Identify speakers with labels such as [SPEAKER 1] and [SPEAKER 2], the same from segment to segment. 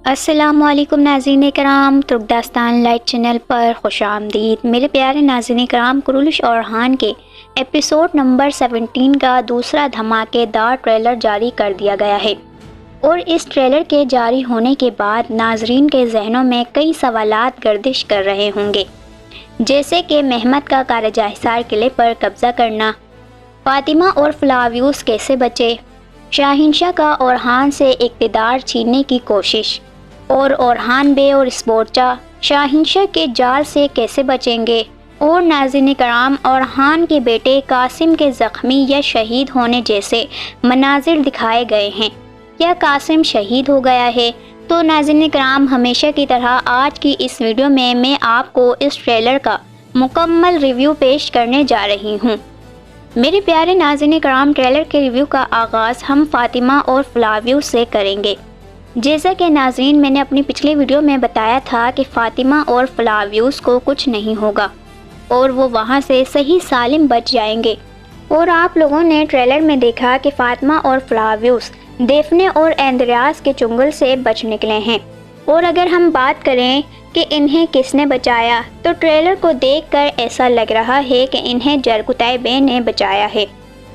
[SPEAKER 1] السلام علیکم ناظرین کرام، ترک داستان لائٹ چینل پر خوش آمدید۔ میرے پیارے ناظرین کرام، کرولش اورحان کے ایپیسوڈ نمبر 17 کا دوسرا دھماکے دار ٹریلر جاری کر دیا گیا ہے، اور اس ٹریلر کے جاری ہونے کے بعد ناظرین کے ذہنوں میں کئی سوالات گردش کر رہے ہوں گے، جیسے کہ مہمت کا کارجہ حصار قلعے پر قبضہ کرنا، فاطمہ اور فلاویوس کیسے بچے، شاہنشاہ کا اورحان سے اقتدار چھیننے کی کوشش، اور اورحان بے اور اسپورچا شاہنشاہ کے جال سے کیسے بچیں گے، اور ناظرین کرام اورحان کے بیٹے قاسم کے زخمی یا شہید ہونے جیسے مناظر دکھائے گئے ہیں۔ کیا قاسم شہید ہو گیا ہے؟ تو ناظرین کرام، ہمیشہ کی طرح آج کی اس ویڈیو میں آپ کو اس ٹریلر کا مکمل ریویو پیش کرنے جا رہی ہوں۔ میرے پیارے ناظرین کرام، ٹریلر کے ریویو کا آغاز ہم فاطمہ اور فلاویوس سے کریں گے۔ جیسا کہ ناظرین، میں نے اپنی پچھلی ویڈیو میں بتایا تھا کہ فاطمہ اور فلاویوس کو کچھ نہیں ہوگا اور وہ وہاں سے صحیح سالم بچ جائیں گے، اور آپ لوگوں نے ٹریلر میں دیکھا کہ فاطمہ اور فلاویوس دیفنے اور اندریاس کے چنگل سے بچ نکلے ہیں۔ اور اگر ہم بات کریں کہ انہیں کس نے بچایا، تو ٹریلر کو دیکھ کر ایسا لگ رہا ہے کہ انہیں جرگتائی بے نے بچایا ہے۔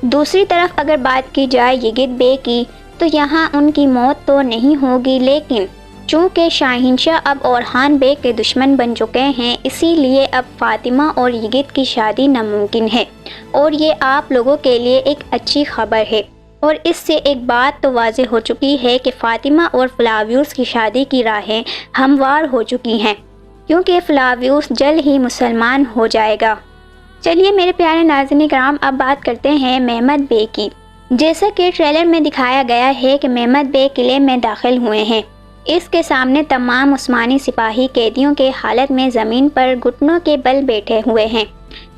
[SPEAKER 1] دوسری طرف اگر بات کی جائے یگت بے کی، تو یہاں ان کی موت تو نہیں ہوگی، لیکن چونکہ شاہنشاہ اب اورحان بے کے دشمن بن چکے ہیں، اسی لیے اب فاطمہ اور یگت کی شادی ناممکن ہے، اور یہ آپ لوگوں کے لیے ایک اچھی خبر ہے۔ اور اس سے ایک بات تو واضح ہو چکی ہے کہ فاطمہ اور فلاویوس کی شادی کی راہیں ہموار ہو چکی ہیں، کیونکہ فلاویوس جلد ہی مسلمان ہو جائے گا۔ چلیے میرے پیارے ناظرین کرام، اب بات کرتے ہیں مہمت بے کی۔ جیسا کہ ٹریلر میں دکھایا گیا ہے کہ مہمت بے قلعے میں داخل ہوئے ہیں۔ اس کے سامنے تمام عثمانی سپاہی قیدیوں کے حالت میں زمین پر گھٹنوں کے بل بیٹھے ہوئے ہیں۔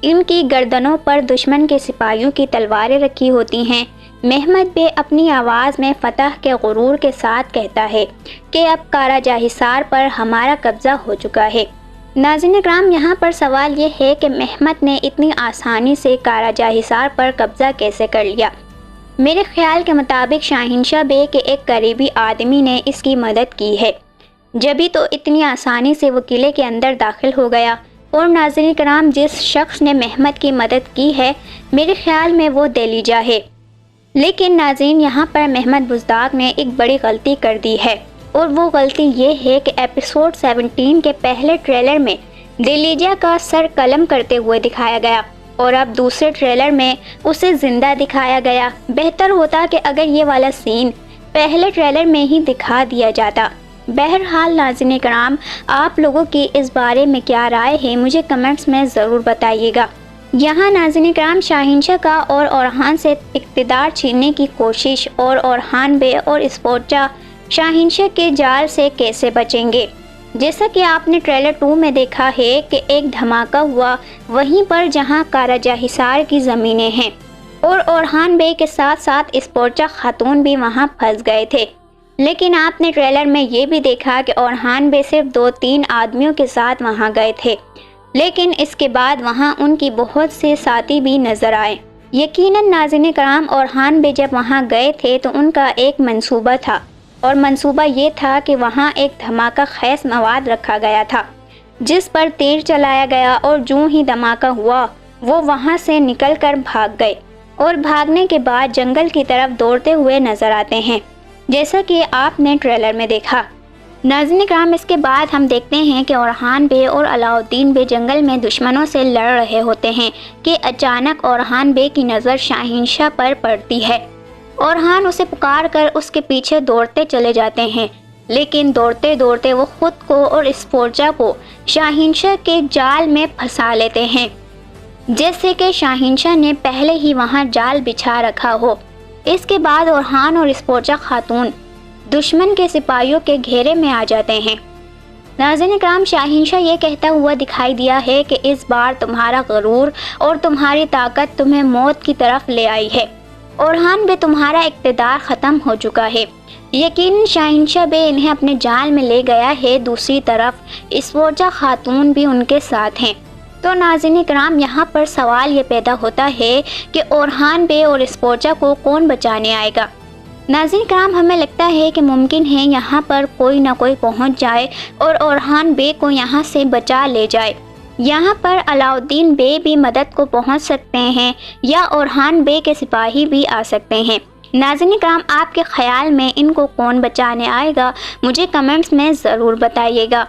[SPEAKER 1] ان کی گردنوں پر دشمن کے سپاہیوں کی تلواریں رکھی ہوتی ہیں۔ مہمت بے اپنی آواز میں فتح کے غرور کے ساتھ کہتا ہے کہ اب کارجہ حصار پر ہمارا قبضہ ہو چکا ہے۔ ناظرین کرام، یہاں پر سوال یہ ہے کہ مہمت نے اتنی آسانی سے کارجہ حصار پر قبضہ کیسے کر لیا؟ میرے خیال کے مطابق شاہنشاہ بے کے ایک قریبی آدمی نے اس کی مدد کی ہے، جبھی تو اتنی آسانی سے وہ قلعے کے اندر داخل ہو گیا۔ اور ناظرین کرام، جس شخص نے مہمت کی مدد کی ہے، میرے خیال میں وہ دلیجہ ہے۔ لیکن ناظرین، یہاں پر مہمت بزدار نے ایک بڑی غلطی کر دی ہے، اور وہ غلطی یہ ہے کہ ایپیسوڈ 17 کے پہلے ٹریلر میں دلیجہ کا سر قلم کرتے ہوئے دکھایا گیا، اور اب دوسرے ٹریلر میں اسے زندہ دکھایا گیا۔ بہتر ہوتا کہ اگر یہ والا سین پہلے ٹریلر میں ہی دکھا دیا جاتا۔ بہرحال ناظرین کرام، آپ لوگوں کی اس بارے میں کیا رائے ہے، مجھے کمنٹس میں ضرور بتائیے گا۔ یہاں ناظرین کرام، شاہنشاہ کا اور اورحان سے اقتدار چھیننے کی کوشش، اور اورحان بے اور اسپورچا شاہنشاہ کے جال سے کیسے بچیں گے؟ جیسا کہ آپ نے ٹریلر 2 میں دیکھا ہے کہ ایک دھماکہ ہوا وہیں پر جہاں کارجہ حصار کی زمینیں ہیں، اور اورحان بے کے ساتھ ساتھ اسپورچا خاتون بھی وہاں پھنس گئے تھے۔ لیکن آپ نے ٹریلر میں یہ بھی دیکھا کہ اورحان بے صرف 2-3 آدمیوں کے ساتھ وہاں گئے تھے، لیکن اس کے بعد وہاں ان کی بہت سے ساتھی بھی نظر آئے۔ یقیناً ناظرین کرام، اورحان بے جب وہاں گئے تھے تو ان کا ایک منصوبہ تھا، اور منصوبہ یہ تھا کہ وہاں ایک دھماکہ خیز مواد رکھا گیا تھا، جس پر تیر چلایا گیا، اور جو ہی دھماکہ ہوا وہ وہاں سے نکل کر بھاگ گئے، اور بھاگنے کے بعد جنگل کی طرف دوڑتے ہوئے نظر آتے ہیں، جیسا کہ آپ نے ٹریلر میں دیکھا۔ ناظرین کرام، اس کے بعد ہم دیکھتے ہیں کہ اورحان بے اور علاؤالدین بے جنگل میں دشمنوں سے لڑ رہے ہوتے ہیں کہ اچانک اورحان بے کی نظر شاہنشاہ پر پڑتی ہے۔ اورحان اسے پکار کر اس کے پیچھے دوڑتے چلے جاتے ہیں، لیکن دوڑتے دوڑتے وہ خود کو اور اسپورچا کو شاہنشاہ کے جال میں پھنسا لیتے ہیں، جیسے کہ شاہنشاہ نے پہلے ہی وہاں جال بچھا رکھا ہو۔ اس کے بعد اورحان اور اسپورچا خاتون دشمن کے سپاہیوں کے گھیرے میں آ جاتے ہیں۔ ناظرین کرام، شاہنشاہ یہ کہتا ہوا دکھائی دیا ہے کہ اس بار تمہارا غرور اور تمہاری طاقت تمہیں موت کی طرف لے آئی ہے، اورحان بے تمہارا اقتدار ختم ہو چکا ہے۔ یقیناً شاہنشاہ بے انہیں اپنے جال میں لے گیا ہے، دوسری طرف اسپورچا خاتون بھی ان کے ساتھ ہیں۔ تو ناظرین کرام، یہاں پر سوال یہ پیدا ہوتا ہے کہ اورحان بے اور اسپورچا کو کون بچانے آئے گا؟ ناظرین کرام، ہمیں لگتا ہے کہ ممکن ہے یہاں پر کوئی نہ کوئی پہنچ جائے اور اورحان بے کو یہاں سے بچا لے جائے۔ یہاں پر علاؤالدین بے بھی مدد کو پہنچ سکتے ہیں یا اورحان بے کے سپاہی بھی آ سکتے ہیں۔ ناظرین کرام، آپ کے خیال میں ان کو کون بچانے آئے گا؟ مجھے کمنٹس میں ضرور بتائیے گا۔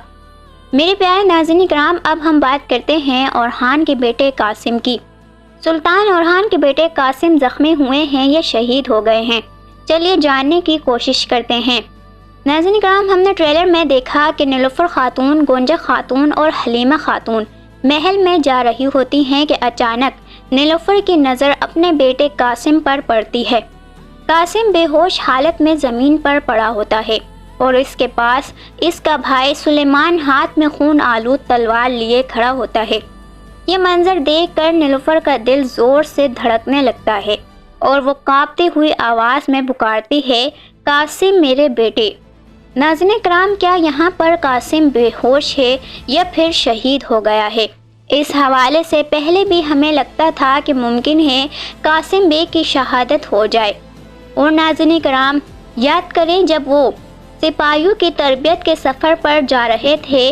[SPEAKER 1] میرے پیارے ناظرین کرام، اب ہم بات کرتے ہیں اورحان کے بیٹے قاسم کی۔ سلطان اورحان کے بیٹے قاسم زخمی ہوئے ہیں یا شہید ہو گئے ہیں؟ چلیے جاننے کی کوشش کرتے ہیں۔ ناظرین کرام، ہم نے ٹریلر میں دیکھا کہ نیلوفر خاتون، گونجا خاتون اور حلیمہ خاتون محل میں جا رہی ہوتی ہیں کہ اچانک نیلوفر کی نظر اپنے بیٹے قاسم پر پڑتی ہے۔ قاسم بے ہوش حالت میں زمین پر پڑا ہوتا ہے اور اس کے پاس اس کا بھائی سلیمان ہاتھ میں خون آلود تلوار لیے کھڑا ہوتا ہے۔ یہ منظر دیکھ کر نیلوفر کا دل زور سے دھڑکنے لگتا ہے اور وہ کانپتی ہوئی آواز میں پکارتی ہے، قاسم میرے بیٹے۔ ناظرین کرام، کیا یہاں پر قاسم بے ہوش ہے یا پھر شہید ہو گیا ہے؟ اس حوالے سے پہلے بھی ہمیں لگتا تھا کہ ممکن ہے قاسم بے کی شہادت ہو جائے۔ اور ناظرین کرام، یاد کریں جب وہ سپاہیوں کی تربیت کے سفر پر جا رہے تھے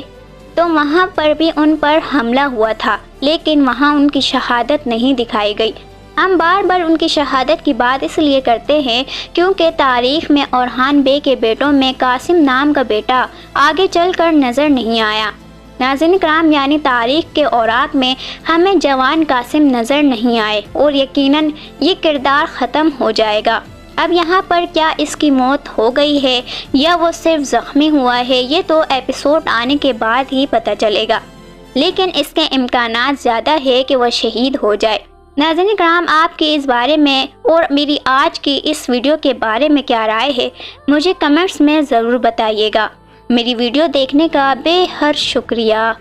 [SPEAKER 1] تو وہاں پر بھی ان پر حملہ ہوا تھا، لیکن وہاں ان کی شہادت نہیں دکھائی گئی۔ ہم بار بار ان کی شہادت کی بات اس لیے کرتے ہیں کیونکہ تاریخ میں اورحان بے کے بیٹوں میں قاسم نام کا بیٹا آگے چل کر نظر نہیں آیا۔ ناظرین کرام، یعنی تاریخ کے اوراق میں ہمیں جوان قاسم نظر نہیں آئے اور یقیناً یہ کردار ختم ہو جائے گا۔ اب یہاں پر کیا اس کی موت ہو گئی ہے یا وہ صرف زخمی ہوا ہے، یہ تو ایپیسوڈ آنے کے بعد ہی پتہ چلے گا، لیکن اس کے امکانات زیادہ ہے کہ وہ شہید ہو جائے۔ ناظرین کرام، آپ کی اس بارے میں اور میری آج کی اس ویڈیو کے بارے میں کیا رائے ہے؟ مجھے کمنٹس میں ضرور بتائیے گا۔ میری ویڈیو دیکھنے کا بے حد شکریہ۔